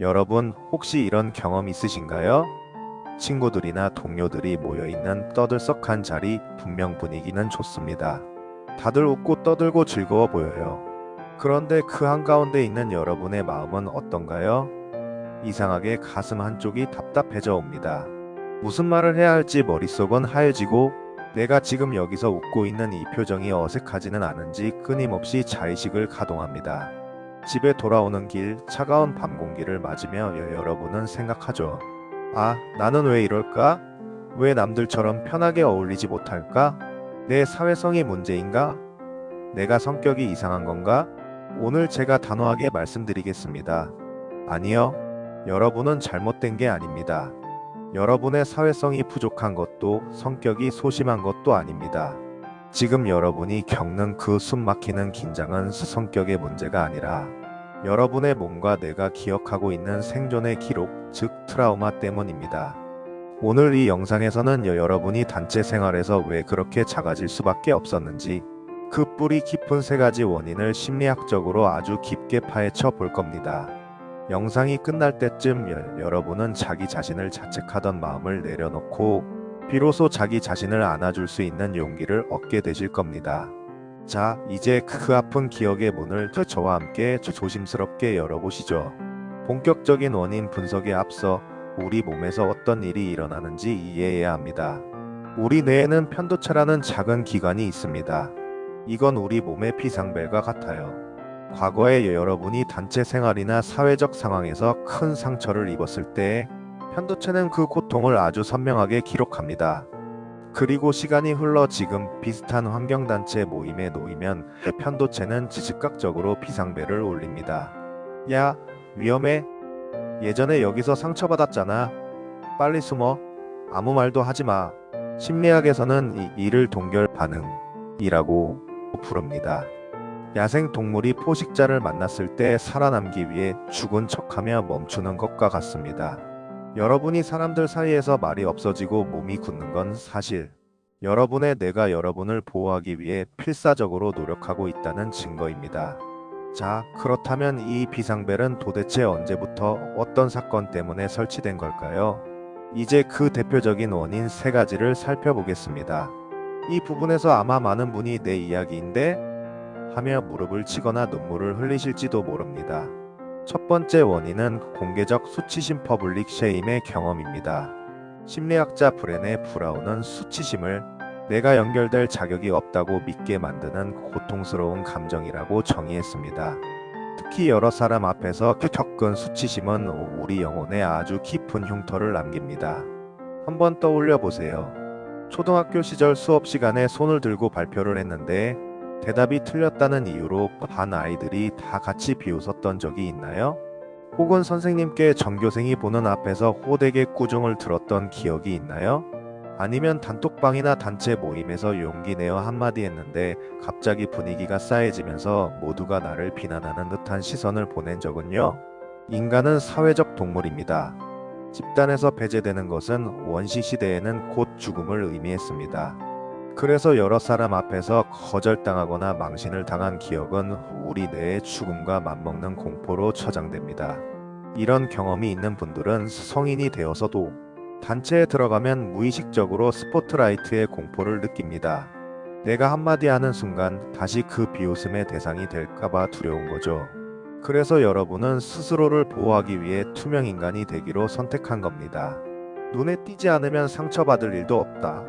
여러분, 혹시 이런 경험 있으신가요? 친구들이나 동료들이 모여있는 떠들썩한 자리, 분명 분위기는 좋습니다. 다들 웃고 떠들고 즐거워 보여요. 그런데 그 한가운데 있는 여러분의 마음은 어떤가요? 이상하게 가슴 한쪽이 답답해져 옵니다. 무슨 말을 해야 할지 머릿속은 하얘지고 내가 지금 여기서 웃고 있는 이 표정이 어색하지는 않은지 끊임없이 자의식을 가동합니다. 집에 돌아오는 길, 차가운 밤 공기를 맞으며 여러분은 생각하죠. 아, 나는 왜 이럴까? 왜 남들처럼 편하게 어울리지 못할까? 내 사회성이 문제인가? 내가 성격이 이상한 건가? 오늘 제가 단호하게 말씀드리겠습니다. 아니요. 여러분은 잘못된 게 아닙니다. 여러분의 사회성이 부족한 것도 성격이 소심한 것도 아닙니다. 지금 여러분이 겪는 그 숨막히는 긴장은 성격의 문제가 아니라 여러분의 몸과 뇌가 기억하고 있는 생존의 기록, 즉 트라우마 때문입니다. 오늘 이 영상에서는 여러분이 단체 생활에서 왜 그렇게 작아질 수밖에 없었는지 그 뿌리 깊은 세 가지 원인을 심리학적으로 아주 깊게 파헤쳐 볼 겁니다. 영상이 끝날 때쯤 여러분은 자기 자신을 자책하던 마음을 내려놓고 비로소 자기 자신을 안아줄 수 있는 용기를 얻게 되실 겁니다. 자, 이제 그 아픈 기억의 문을 저와 함께 조심스럽게 열어보시죠. 본격적인 원인 분석에 앞서 우리 몸에서 어떤 일이 일어나는지 이해해야 합니다. 우리 뇌에는 편도체라는 작은 기관이 있습니다. 이건 우리 몸의 비상벨과 같아요. 과거에 여러분이 단체 생활이나 사회적 상황에서 큰 상처를 입었을 때 편도체는 그 고통을 아주 선명하게 기록합니다. 그리고 시간이 흘러 지금 비슷한 환경단체 모임에 놓이면 편도체는 즉각적으로 비상벨을 울립니다. 야, 위험해. 예전에 여기서 상처받았잖아. 빨리 숨어. 아무 말도 하지 마. 심리학에서는 이를 동결 반응이라고 부릅니다. 야생 동물이 포식자를 만났을 때 살아남기 위해 죽은 척하며 멈추는 것과 같습니다. 여러분이 사람들 사이에서 말이 없어지고 몸이 굳는 건 사실. 여러분의 뇌가 여러분을 보호하기 위해 필사적으로 노력하고 있다는 증거입니다. 자, 그렇다면 이 비상벨은 도대체 언제부터 어떤 사건 때문에 설치된 걸까요? 이제 그 대표적인 원인 세 가지를 살펴보겠습니다. 이 부분에서 아마 많은 분이 내 이야기인데? 하며 무릎을 치거나 눈물을 흘리실지도 모릅니다. 첫 번째 원인은 공개적 수치심 퍼블릭 쉐임의 경험입니다. 심리학자 브레네 브라운은 수치심을 내가 연결될 자격이 없다고 믿게 만드는 고통스러운 감정이라고 정의했습니다. 특히 여러 사람 앞에서 겪은 수치심은 우리 영혼에 아주 깊은 흉터를 남깁니다. 한번 떠올려 보세요. 초등학교 시절 수업 시간에 손을 들고 발표를 했는데 대답이 틀렸다는 이유로 반 아이들이 다 같이 비웃었던 적이 있나요? 혹은 선생님께 전교생이 보는 앞에서 호되게 꾸중을 들었던 기억이 있나요? 아니면 단톡방이나 단체 모임에서 용기 내어 한마디 했는데 갑자기 분위기가 싸해지면서 모두가 나를 비난하는 듯한 시선을 보낸 적은요? 인간은 사회적 동물입니다. 집단에서 배제되는 것은 원시 시대에는 곧 죽음을 의미했습니다. 그래서 여러 사람 앞에서 거절당하거나 망신을 당한 기억은 우리 뇌의 죽음과 맞먹는 공포로 저장됩니다. 이런 경험이 있는 분들은 성인이 되어서도 단체에 들어가면 무의식적으로 스포트라이트의 공포를 느낍니다. 내가 한마디 하는 순간 다시 그 비웃음의 대상이 될까봐 두려운 거죠. 그래서 여러분은 스스로를 보호하기 위해 투명 인간이 되기로 선택한 겁니다. 눈에 띄지 않으면 상처받을 일도 없다.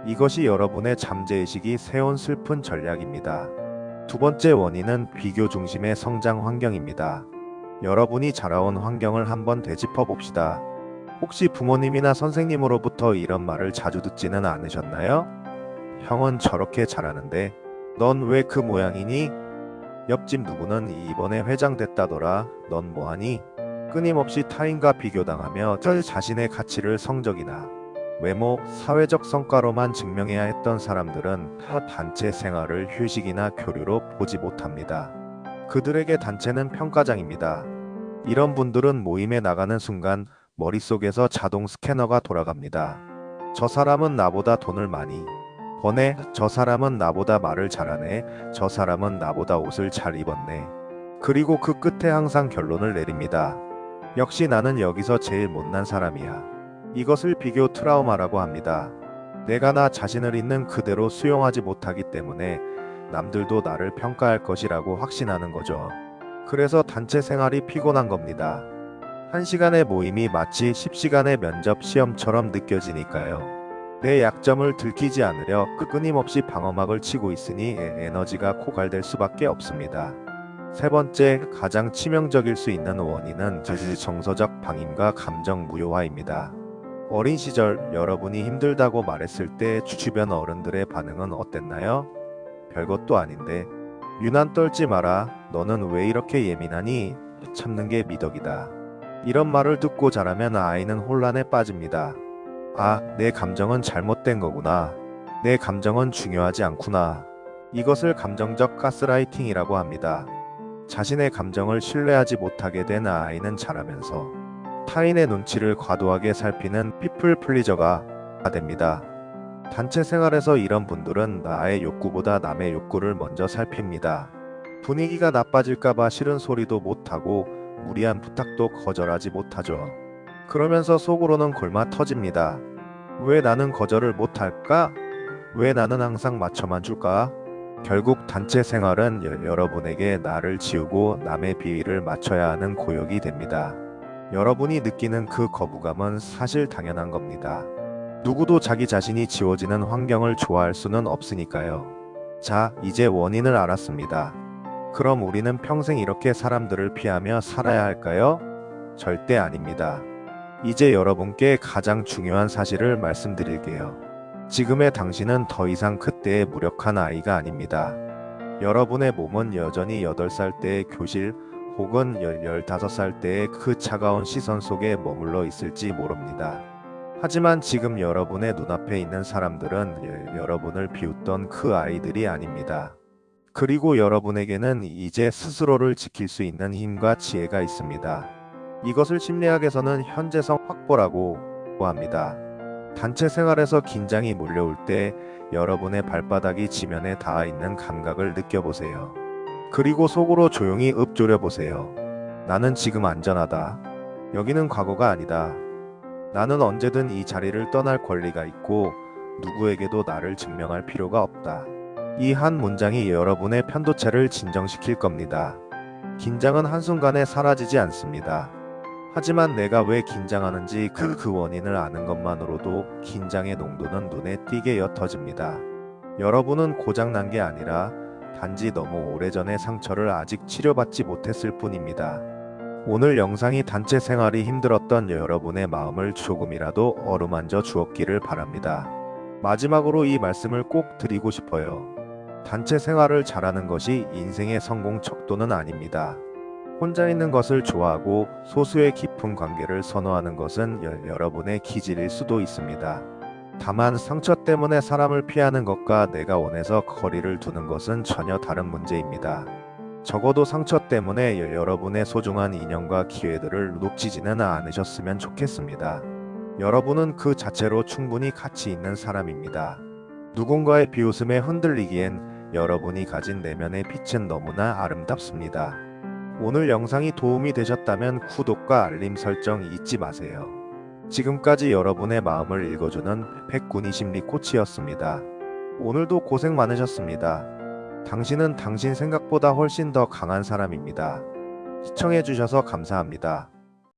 이것이 여러분의 잠재의식이 세운 슬픈 전략입니다. 두 번째 원인은 비교 중심의 성장 환경입니다. 여러분이 자라온 환경을 한번 되짚어 봅시다. 혹시 부모님이나 선생님으로부터 이런 말을 자주 듣지는 않으셨나요? 형은 저렇게 자라는데 넌 왜 그 모양이니? 옆집 누구는 이번에 회장 됐다더라. 넌 뭐하니? 끊임없이 타인과 비교당하며 자신의 가치를 성적이나 외모, 사회적 성과로만 증명해야 했던 사람들은 단체 생활을 휴식이나 교류로 보지 못합니다. 그들에게 단체는 평가장입니다. 이런 분들은 모임에 나가는 순간 머릿속에서 자동 스캐너가 돌아갑니다. 저 사람은 나보다 돈을 많이 버네. 저 사람은 나보다 말을 잘하네. 저 사람은 나보다 옷을 잘 입었네. 그리고 그 끝에 항상 결론을 내립니다. 역시 나는 여기서 제일 못난 사람이야. 이것을 비교 트라우마라고 합니다. 내가 나 자신을 있는 그대로 수용하지 못하기 때문에 남들도 나를 평가할 것이라고 확신하는 거죠. 그래서 단체 생활이 피곤한 겁니다. 1시간의 모임이 마치 10시간의 면접 시험처럼 느껴지니까요. 내 약점을 들키지 않으려 끊임없이 방어막을 치고 있으니 에너지가 고갈될 수밖에 없습니다. 세 번째, 가장 치명적일 수 있는 원인은 정서적 방임과 감정 무효화입니다. 어린 시절 여러분이 힘들다고 말했을 때 주변 어른들의 반응은 어땠나요? 별것도 아닌데. 유난 떨지 마라. 너는 왜 이렇게 예민하니? 참는 게 미덕이다. 이런 말을 듣고 자라면 아이는 혼란에 빠집니다. 아, 내 감정은 잘못된 거구나. 내 감정은 중요하지 않구나. 이것을 감정적 가스라이팅이라고 합니다. 자신의 감정을 신뢰하지 못하게 된 아이는 자라면서 타인의 눈치를 과도하게 살피는 피플 플리저가 됩니다. 단체 생활에서 이런 분들은 나의 욕구보다 남의 욕구를 먼저 살핍니다. 분위기가 나빠질까봐 싫은 소리도 못하고 무리한 부탁도 거절하지 못하죠. 그러면서 속으로는 골마 터집니다. 왜 나는 거절을 못할까? 왜 나는 항상 맞춰만 줄까? 결국 단체 생활은 여러분에게 나를 지우고 남의 비위를 맞춰야 하는 고역이 됩니다. 여러분이 느끼는 그 거부감은 사실 당연한 겁니다. 누구도 자기 자신이 지워지는 환경을 좋아할 수는 없으니까요. 자, 이제 원인을 알았습니다. 그럼 우리는 평생 이렇게 사람들을 피하며 살아야 할까요? 절대 아닙니다. 이제 여러분께 가장 중요한 사실을 말씀드릴게요. 지금의 당신은 더 이상 그때의 무력한 아이가 아닙니다. 여러분의 몸은 여전히 8살 때의 교실 혹은 15살 때의 그 차가운 시선 속에 머물러 있을지 모릅니다. 하지만 지금 여러분의 눈앞에 있는 사람들은 여러분을 비웃던 그 아이들이 아닙니다. 그리고 여러분에게는 이제 스스로를 지킬 수 있는 힘과 지혜가 있습니다. 이것을 심리학에서는 현재성 확보라고 합니다. 단체 생활에서 긴장이 몰려올 때 여러분의 발바닥이 지면에 닿아 있는 감각을 느껴보세요. 그리고 속으로 조용히 읊조려 보세요. 나는 지금 안전하다. 여기는 과거가 아니다. 나는 언제든 이 자리를 떠날 권리가 있고 누구에게도 나를 증명할 필요가 없다. 이 한 문장이 여러분의 편도체를 진정시킬 겁니다. 긴장은 한순간에 사라지지 않습니다. 하지만 내가 왜 긴장하는지 그 원인을 아는 것만으로도 긴장의 농도는 눈에 띄게 옅어집니다. 여러분은 고장난 게 아니라 단지 너무 오래전의 상처를 아직 치료받지 못했을 뿐입니다. 오늘 영상이 단체 생활이 힘들었던 여러분의 마음을 조금이라도 어루만져 주었기를 바랍니다. 마지막으로 이 말씀을 꼭 드리고 싶어요. 단체 생활을 잘하는 것이 인생의 성공 척도는 아닙니다. 혼자 있는 것을 좋아하고 소수의 깊은 관계를 선호하는 것은 여러분의 기질일 수도 있습니다. 다만 상처 때문에 사람을 피하는 것과 내가 원해서 거리를 두는 것은 전혀 다른 문제입니다. 적어도 상처 때문에 여러분의 소중한 인연과 기회들을 놓치지는 않으셨으면 좋겠습니다. 여러분은 그 자체로 충분히 가치 있는 사람입니다. 누군가의 비웃음에 흔들리기엔 여러분이 가진 내면의 빛은 너무나 아름답습니다. 오늘 영상이 도움이 되셨다면 구독과 알림 설정 잊지 마세요. 지금까지 여러분의 마음을 읽어주는 백군이 심리 코치였습니다. 오늘도 고생 많으셨습니다. 당신은 당신 생각보다 훨씬 더 강한 사람입니다. 시청해주셔서 감사합니다.